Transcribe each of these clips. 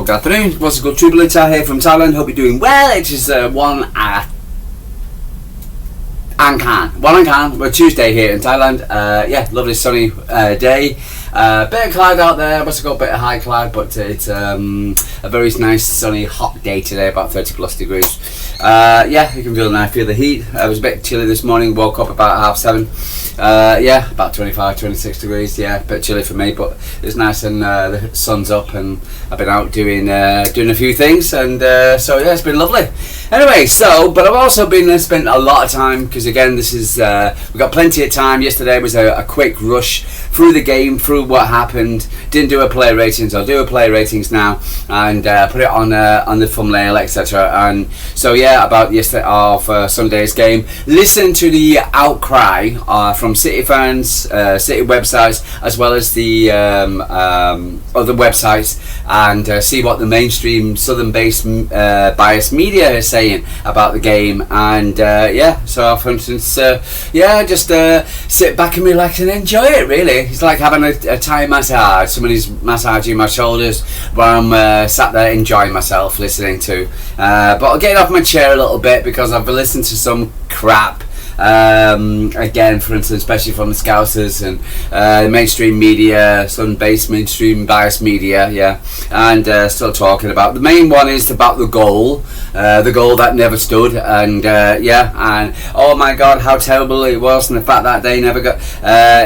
good afternoon. What's a good Troubadour here from Thailand. Hope you're doing well. It is 1 Angkhan. We're Tuesday here in Thailand. Yeah, lovely sunny day. Bit of cloud out there. Must have got a bit of high cloud, but it's a very nice, sunny, hot day today, about 30 plus degrees. Yeah, you can feel the heat. It was a bit chilly this morning. Woke up about 7:30. Yeah, about 25, 26 degrees. Yeah, a bit chilly for me, but it's nice and the sun's up, and I've been out doing a few things, and so yeah, it's been lovely. Anyway, but I've also been spent a lot of time, because again, this is we've got plenty of time. Yesterday was a quick rush through the game, through what happened. Didn't do a player ratings. I'll do a player ratings now and put it on the thumbnail, etc. And so yeah, about yesterday of Sunday's game. Listen to the outcry from City fans, City websites, as well as the other websites, and see what the mainstream Southern-based biased media is saying about the game. And yeah, so for instance, yeah, just sit back and relax and enjoy it. Really, it's like having a Thai massage. Somebody's massaging my shoulders while I'm sat there enjoying myself, listening to. But I'll get off my chair a little bit because I've listened to some crap. Again, for instance, especially from the Scousers and mainstream media, Sun-based mainstream biased media, yeah, and still talking about. The main one is about the goal that never stood, and yeah, and oh my God, how terrible it was, and the fact that they never got,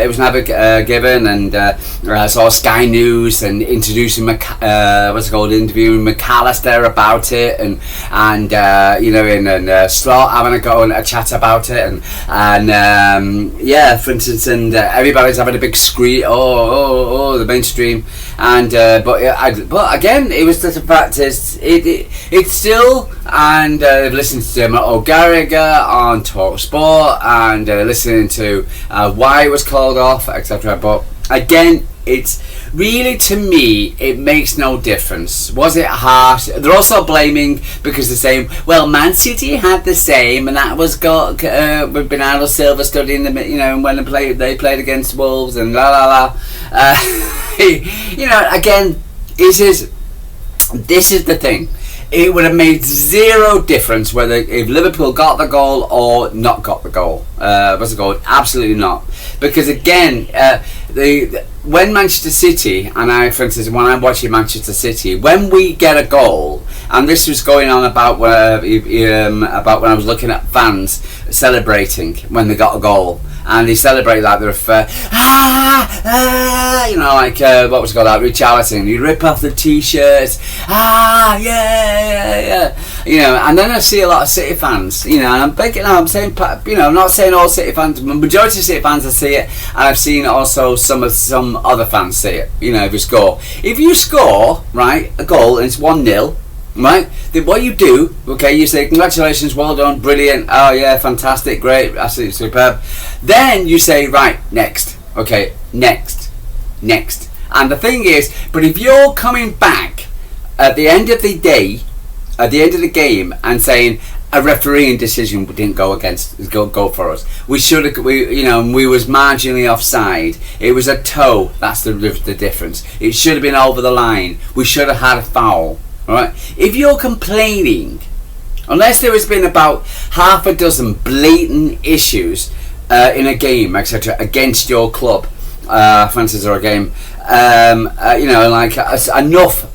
it was never given, and I saw Sky News and introducing interviewing McAllister about it, and you know, and Slot having a chat about it, and yeah, for instance, and everybody's having a big scream, oh, the mainstream, and but again, it was just the fact is it's still, and I've listened to Dermot O'Gallagher on Talk Sport, and listening to why it was called off, etc. But again, it's really, to me, it makes no difference. Was it harsh? They're also blaming, because they're saying, well, Man City had the same, and that was got with Bernardo Silva studying the, you know, when they played against Wolves, and la la la. You know, again, this is the thing. It would have made zero difference whether if Liverpool got the goal or not got the goal. Was the goal? Absolutely not. Because again, when Manchester City, and for instance, when I'm watching Manchester City, when we get a goal, and this was going on about when I was looking at fans celebrating when they got a goal, and they celebrate like they're you know, like what was it called, like Richarlison, you rip off the t-shirts, yeah, you know, and then I see a lot of City fans, you know, and I'm saying, you know, I'm not saying all City fans, the majority of City fans I see it, and I've seen also some other fans see it, you know, if you score, right, a goal and it's 1-0, right, then what you do, okay, you say congratulations, well done, brilliant, oh yeah, fantastic, great, absolutely superb. Then you say, right, next, okay, next, and the thing is, but if you're coming back at the end of the day, at the end of the game, and saying a refereeing decision didn't go for us, we was marginally offside, it was a toe, that's the difference, it should have been over the line, we should have had a foul. Alright, if you're complaining, unless there has been about half a dozen blatant issues in a game, etc., against your club, for instance, or a game, you know, like enough,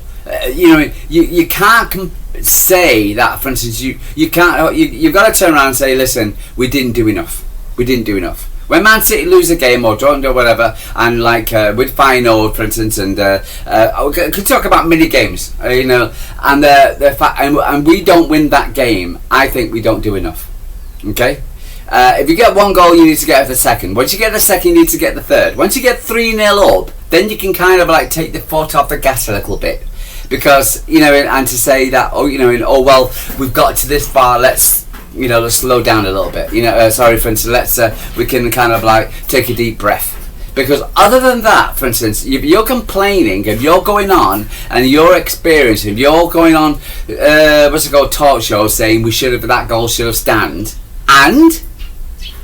you know, you can't say that, for instance, you can't, you've got to turn around and say, listen, we didn't do enough. When Man City lose a game or don't do whatever, and like with Feyenoord, for instance, and we could talk about mini games, you know, and and we don't win that game, I think we don't do enough. Okay, if you get one goal, you need to get the second. Once you get the second, you need to get the third. Once you get 3-0 up, then you can kind of like take the foot off the gas a little bit, because you know, and to say that, oh, you know, well, we've got to this far, let's slow down a little bit, you know, sorry, for instance, we can kind of like take a deep breath, because other than that, for instance, if you're complaining, if you're going on and you're experiencing, if you're going on talk show saying that goal should have stand, and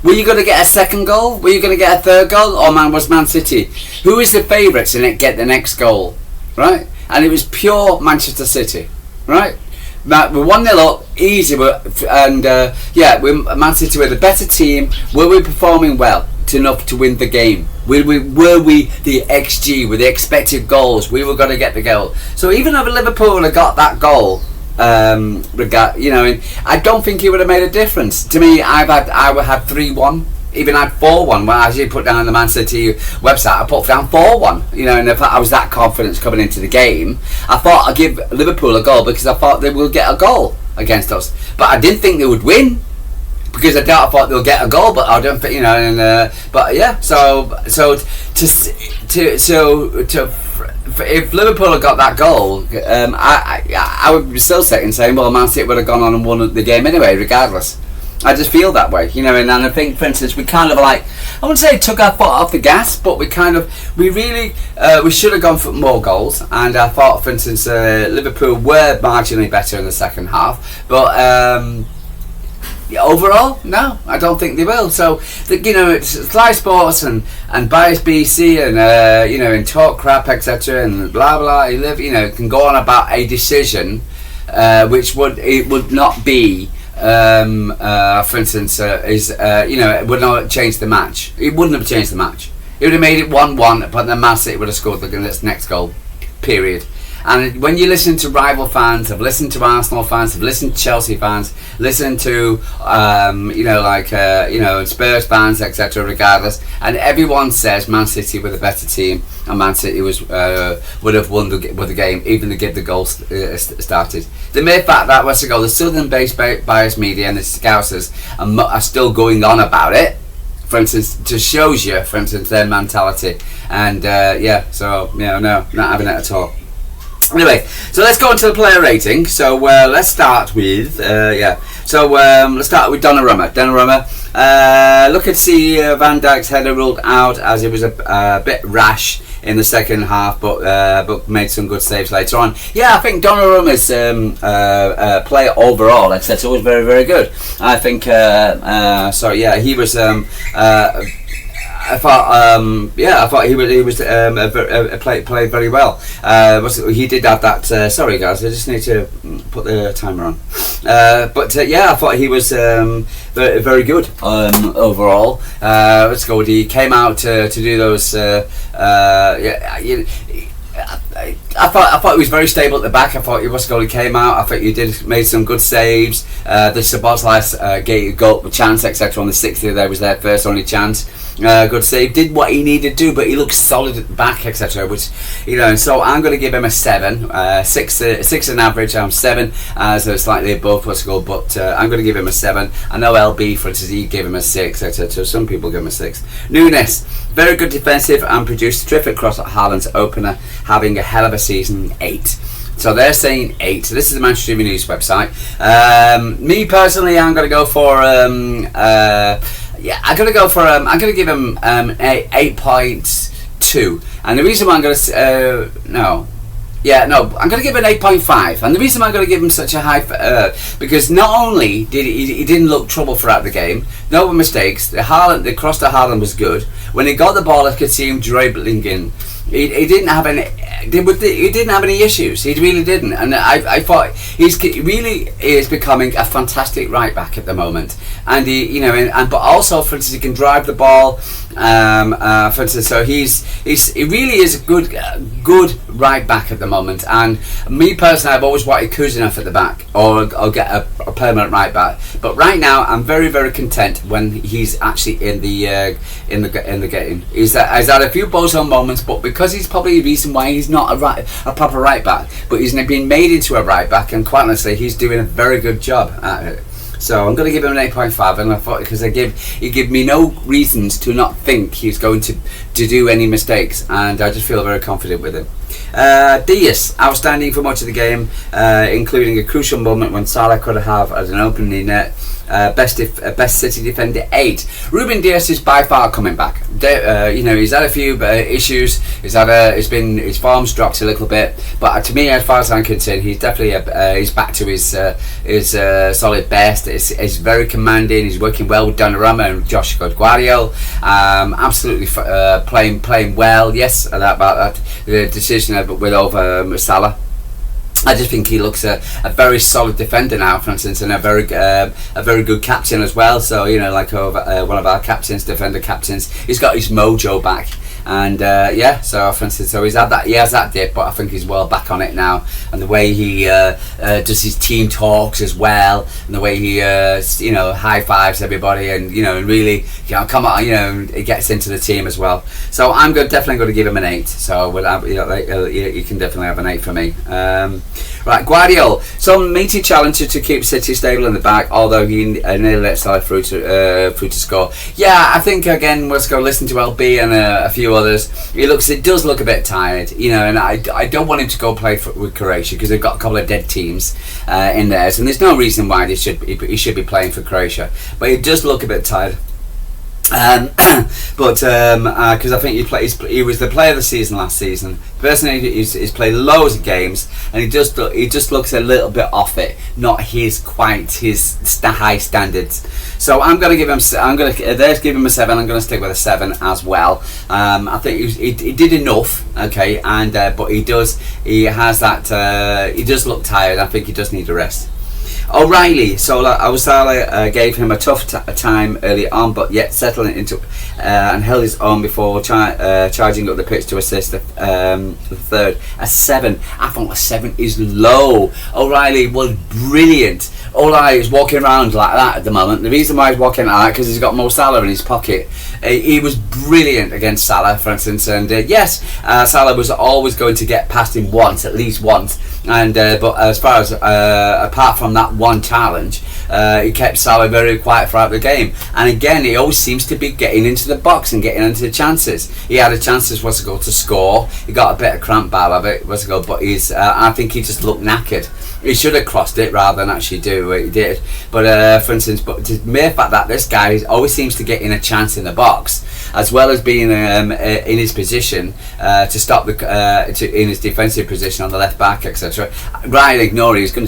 were you going to get a second goal, were you going to get a third goal, or was Man City, who is the favourites in it, get the next goal, right? and it was pure Manchester City, right? We're 1-0 up, easy, and Man City were the better team. Were we performing well enough to win the game? Were we the XG, with the expected goals? We were going to get the goal. So even if Liverpool had got that goal, I don't think it would have made a difference. To me, I would have 3-1. Even had 4-1. Well, as you put down on the Man City website, I put down 4-1. And if I was that confident coming into the game, I thought I'd give Liverpool a goal because I thought they would get a goal against us. But I didn't think they would win because I thought they'll get a goal. But I don't think, but yeah. So if Liverpool had got that goal, I would be still sitting saying, well, Man City would have gone on and won the game anyway, regardless. I just feel that way, and I think, for instance, we kind of I wouldn't say took our foot off the gas, but we should have gone for more goals, and I thought, for instance, Liverpool were marginally better in the second half, but overall, no, I don't think they will. So, it's Sky Sports and Bias BC and and talk crap, etc. and blah blah. Can go on about a decision, which would not be. For instance, it would not change the match. It wouldn't have changed the match. It would have made it 1-1, but then Man City would have scored the next goal. Period. And when you listen to rival fans, I've listened to Arsenal fans, I've listened to Chelsea fans, listen to Spurs fans, etc. Regardless, and everyone says Man City were the better team, and Man City would have won the game, even to get the goal started. The mere fact that the Southern-based bias media and the Scousers are still going on about it, for instance, just shows you, for instance, their mentality. And no, not having it at all. Anyway, so let's go into the player rating. So let's start with let's start with Donnarumma. Look at see Van Dijk's header ruled out as it was a bit rash in the second half, but made some good saves later on. Yeah, I think Donnarumma's play overall, etc., was very, very good. I think. He was. I thought he was played very well. He did have that. Sorry guys, I just need to put the timer on. I thought he was very, very good overall. Let's go. He came out to do those. I thought he was very stable at the back. I thought he came out. I thought he made some good saves. The Szoboszlai's goal chance, etc. on the 60th, there was their first only chance. Good save. Did what he needed to do, but he looked solid at the back, etc. Which, so I'm going to give him a 7. 6 an average. I'm 7, so slightly above what's called. But I'm going to give him a 7. I know LB, for instance, he gave him a 6, etc. Some people give him a 6. Nunes, very good defensive and produced terrific cross at Haaland's opener, having a hell of a season. 8. So they're saying 8. So this is the Manchester Evening News website. Me personally, I'm going to go for I'm going to give him 8.2. And the reason why I'm going to I'm going to give him an 8.5, and the reason why I'm going to give him such a high, because not only did he didn't look trouble throughout the game, no mistakes. The cross to Haaland was good. When he got the ball, I could see him dribbling in. He didn't have any. He didn't have any issues. He really didn't, and I thought he really is becoming a fantastic right back at the moment. And but also, for instance, he can drive the ball. For instance, so he really is a good right back at the moment. And me personally, I've always wanted Kuzanov at the back, or get a permanent right back. But right now, I'm very, very content when he's actually in the game. He's had a few bozo moments, but because he's probably the reason why he's not a proper right back, but he's been made into a right back, and quite honestly, he's doing a very good job at it. So I'm going to give him an 8.5, and I thought because he gave me no reasons to not think he's going to do any mistakes, and I just feel very confident with him. Diaz, outstanding for much of the game, including a crucial moment when Salah could have as an opening net. Best City defender 8. Ruben Diaz is by far coming back. He's had a few issues. His form's dropped a little bit, but to me, as far as I'm concerned, he's definitely he's back to his solid best. It's very commanding. He's working well with Donnarumma and Josh Guardiola. Absolutely playing well. Yes, about that. The decision position with over Salah. I just think he looks a very solid defender now, for instance, and a very good captain as well. So like one of our defender captains, he's got his mojo back. And so for instance, he has that dip, but I think he's well back on it now. And the way he does his team talks as well, and the way he high fives everybody, and really come on, he gets into the team as well. So I'm definitely going to give him an 8. So you can definitely have an 8 for me. Right, Guardiola, some meaty challenges to keep City stable in the back, although he nearly let Salah through to score. Yeah, I think again, let's go listen to LB and a few others. It does look a bit tired, and I don't want him to go play with Croatia because they've got a couple of dead teams in theirs, and there's no reason why he should be playing for Croatia, but it does look a bit tired. Because I think he was the player of the season last season. Personally, he's played loads of games, and he just looks a little bit off it, not his high standards. So I'm going to give him. Give him a 7. I'm going to stick with a 7 as well. I think he did enough, okay, and but he does look tired. I think he does need a rest. O'Reilly, Salah gave him a tough time early on, but yet settling into and held his own before charging up the pitch to assist the third. A 7. I thought a 7 is low. O'Reilly was brilliant. O'Reilly is walking around like that at the moment. The reason why he's walking like that because he's got Mo Salah in his pocket. He was brilliant against Salah, for instance, and yes, Salah was always going to get past him at least once. And but as far as apart from that one challenge, he kept Salah very quiet throughout the game. And again, he always seems to be getting into the box and getting into the chances. He had a chance to score. He got a bit of cramp out of it, but I think he just looked knackered. He should have crossed it rather than actually do what he did. But for instance, the mere fact that this guy always seems to get in a chance in the box, as well as being in his position to stop in his defensive position on the left back, etc. Ryan Ignori is going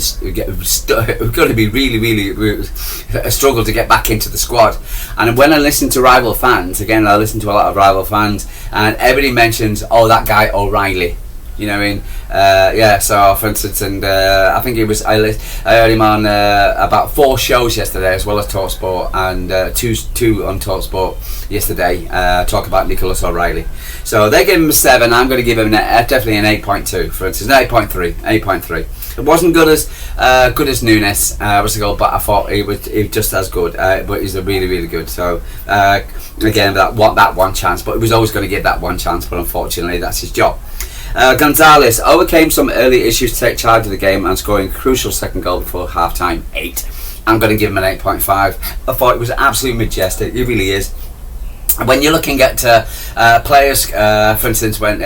to be really a struggle to get back into the squad. And when I listen to rival fans, again, I listen to a lot of rival fans, and everybody mentions, that guy O'Reilly. So for instance, and I think I heard him on about 4 shows yesterday, as well as TalkSport, and two on TalkSport yesterday, talk about Nicholas O'Reilly. So they give him a 7. I'm going to give him definitely an 8.2, for instance, 8.3. It wasn't good as Nunes but I thought he was just as good. But he's really good. So again, that one chance, but he was always going to get that one chance. But unfortunately, that's his job. Gonzalez overcame some early issues to take charge of the game and scoring a crucial second goal before half-time. 8. I'm going to give him an 8.5. I thought it was absolutely majestic. It really is. When you're looking at players, for instance, when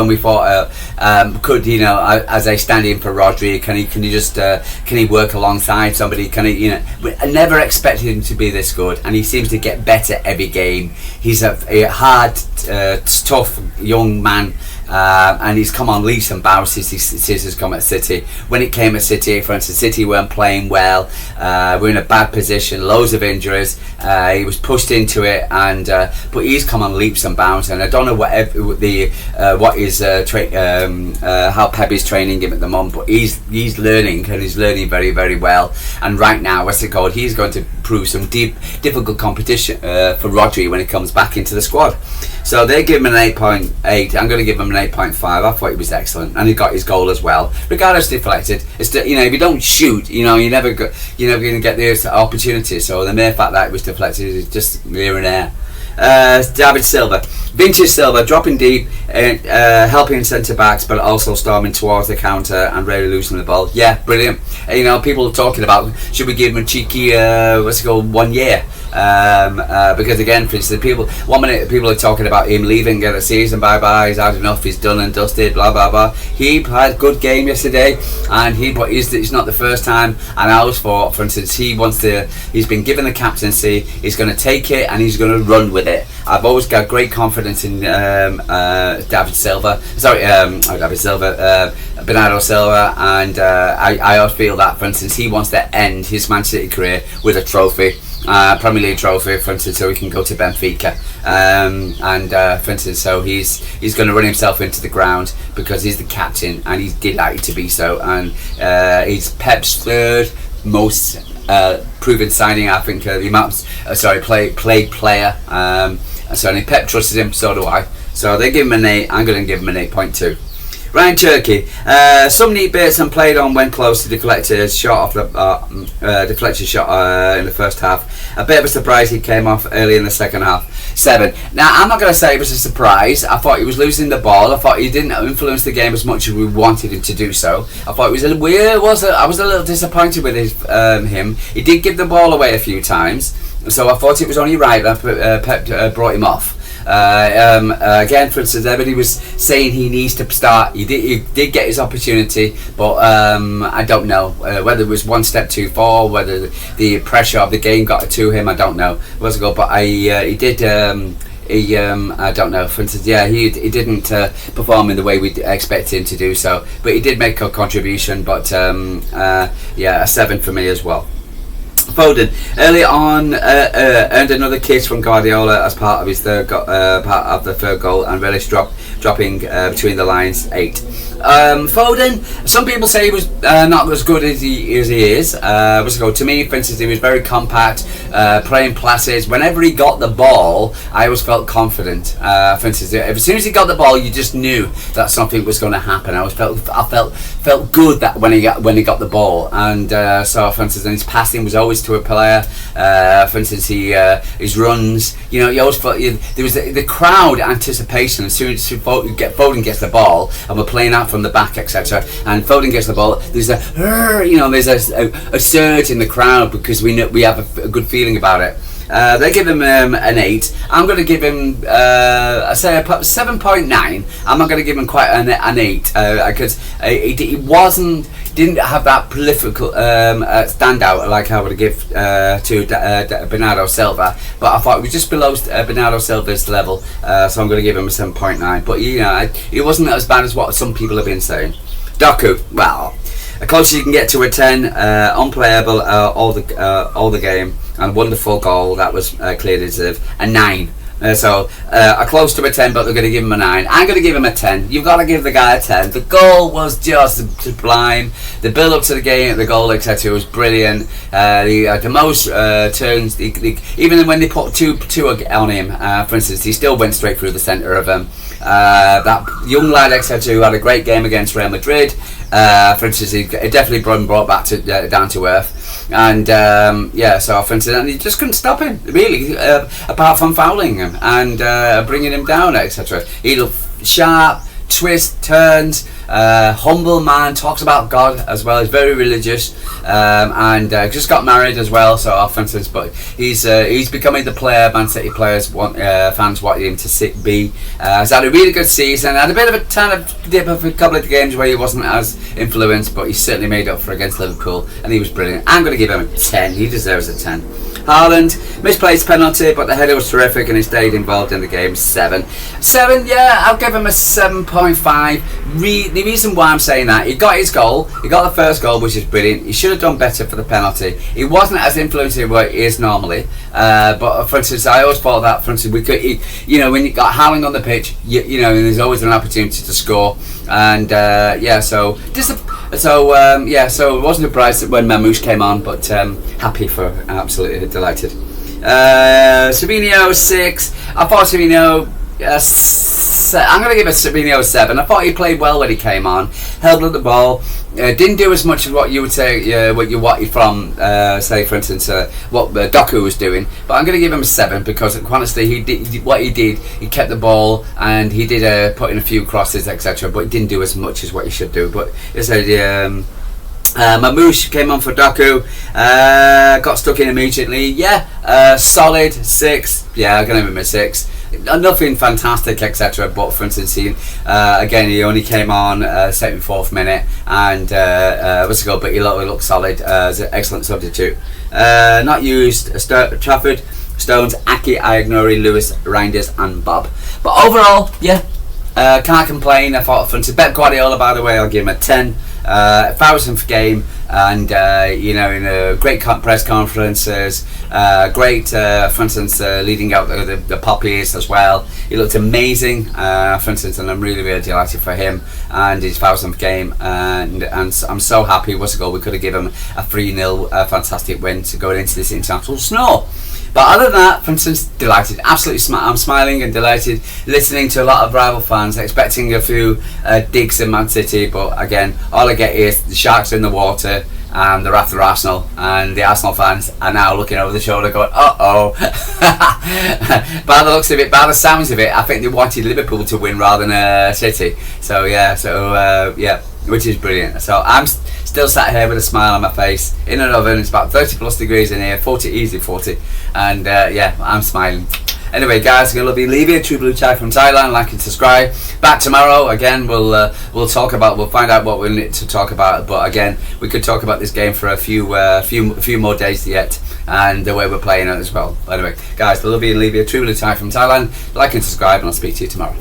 we thought as they stand in for Rodri, can he work alongside somebody? I never expected him to be this good, and he seems to get better every game. He's a hard, tough young man. And he's come on leaps and bounds since he's come at City. When it came at City, for instance, City weren't playing well. We're in a bad position, loads of injuries. He was pushed into it, and but he's come on leaps and bounds. And I don't know how Pep is training him at the moment, but he's learning, and he's learning very, very well. And right now, he's going to prove some difficult competition for Rodri when he comes back into the squad. So they give him an 8.8. I'm going to give him an 8.5. I thought he was excellent, and he got his goal as well. Regardless deflected, it's if you don't shoot, you're never going to get the opportunity. So the mere fact that it was deflected is just here and there. David Silva, vintage Silva, dropping deep, helping centre backs, but also storming towards the counter and really losing the ball. Yeah, brilliant. People are talking about should we give him a cheeky 1 year? Because again, for instance, one minute people are talking about him leaving, get a season, bye, he's had enough, he's done and dusted, blah blah blah. He had a good game yesterday, and it's not the first time. And I always thought, for instance, he's been given the captaincy, he's going to take it and he's going to run with it. I've always got great confidence in David Silva. Bernardo Silva, and I always feel that, for instance, he wants to end his Man City career with a trophy. Premier League trophy, for instance, so he can go to Benfica. For instance, so he's going to run himself into the ground because he's the captain and he's delighted to be so. And he's Pep's third most proven signing. I think the amount, played player. So Pep trusts him, so do I. So they give him an 8. I'm going to give him an 8.2. Ryan Turkey, some neat bits and played on when close to deflected shot off the deflected shot in the first half. A bit of a surprise he came off early in the second half. 7. Now I'm not going to say it was a surprise. I thought he was losing the ball. I thought he didn't influence the game as much as we wanted him to do so. I thought it was I was a little disappointed with him. He did give the ball away a few times, so I thought it was only right that Pep brought him off. Again, for instance, everybody was saying he needs to start. He did get his opportunity, but I don't know whether it was one step too far, whether the pressure of the game got to him. I don't know. It was a goal, but he did. I don't know. For instance, he didn't perform in the way we expected him to do so, but he did make a contribution. But a 7 for me as well. Foden early on earned another kiss from Guardiola as part of his part of the third goal, and relish dropping between the lines. 8. Foden, some people say he was not as good as he is. To me, for instance, he was very compact, playing passes. Whenever he got the ball, I always felt confident. For instance, as soon as he got the ball, you just knew that something was going to happen. I felt good that when he got the ball, and so for instance, and his passing was always to a player. For instance, his runs. You always felt there was the crowd anticipation as soon as Foden gets the ball, and we're playing out from the back, etc. And Foden gets the ball. There's a surge in the crowd because we have a good feeling about it. They give him an 8. I'm going to give him I say a 7.9. I'm not going to give him quite an 8 because he didn't have that prolific standout like I would give to Bernardo Silva, but I thought it was just below Bernardo Silva's level, so I'm going to give him a 7.9. But it wasn't as bad as what some people have been saying. Doku, well, as close as you can get to a 10, unplayable all the game, and wonderful goal that was clearly deserved. A 9. Close to a 10, but they're going to give him a 9. I'm going to give him a 10. You've got to give the guy a 10. The goal was just sublime. The build up to the game, the goal, etc., was brilliant. The most turns, even when they put two on him, for instance, he still went straight through the centre of him. That young lad, etc., who had a great game against Real Madrid. For instance, he definitely brought back to down to earth. And for instance, and he just couldn't stop him really, apart from fouling him and bringing him down, etc. He looked sharp, twists, turns, humble man, talks about God as well. He's very religious, and just got married as well. So, for instance, but he's becoming the player Man City fans want him to be. He's had a really good season. Had a bit of a kind of dip of a couple of games where he wasn't as influenced, but he certainly made up for against Liverpool, and he was brilliant. I'm going to give him a 10. He deserves a 10. Haaland misplaced penalty, but the header was terrific and he stayed involved in the game. 7. I'll give him a 7.5. The reason why I'm saying that, he got his goal, he got the first goal, which is brilliant. He should have done better for the penalty. He wasn't as influential as he is normally, but for instance, I always thought that, for instance, we could, when you got Haaland on the pitch, there's always an opportunity to score, and so it wasn't surprised when Mamouche came on, but happy for, absolutely delighted. Savinho 6. I thought Savinho, I'm going to give Savinho a 7. I thought he played well when he came on, held up the ball, didn't do as much as what you would say, what you wanted from, say for instance, what Doku was doing. But I'm going to give him a 7 because honestly, he kept the ball and he did put in a few crosses, etc. But he didn't do as much as what he should do. But it's Mamouche came on for Doku, got stuck in immediately. Solid 6. I'm going to give him a 6. Nothing fantastic, etc. But for instance, he only came on 74th minute, and but he looked solid as an excellent substitute. Not used: Trafford, Stones, Aki, Iagnori, Lewis, Reinders, and Bob. But overall, can't complain. I thought, for instance, Pep Guardiola, by the way, I'll give him a 10. 1000th game, and you know, in a great press conferences, great, for instance, leading out the poppies as well. He looked amazing, for instance, and I'm really delighted for him and his 1000th game, and I'm so happy. What's the goal? We could have given him a 3-0 fantastic win to go into this international snow. But other than that, for instance, delighted, absolutely I'm smiling and delighted, listening to a lot of rival fans, expecting a few digs in Man City, but again, all I get is the sharks in the water and they're after Arsenal, and the Arsenal fans are now looking over the shoulder going, uh-oh. By the looks of it, by the sounds of it, I think they wanted Liverpool to win rather than City. So yeah, which is brilliant. So I'm still sat here with a smile on my face in an oven. It's about 30 plus degrees in here, 40, easy 40, and yeah, I'm smiling. Anyway, guys, I'm going to be leaving a true blue chai from Thailand. Like and subscribe. Back tomorrow again. We'll find out what we need to talk about. But again, we could talk about this game for a few more days yet, and the way we're playing it as well. Anyway, guys, I'll leave you a true blue chai from Thailand. Like and subscribe, and I'll speak to you tomorrow.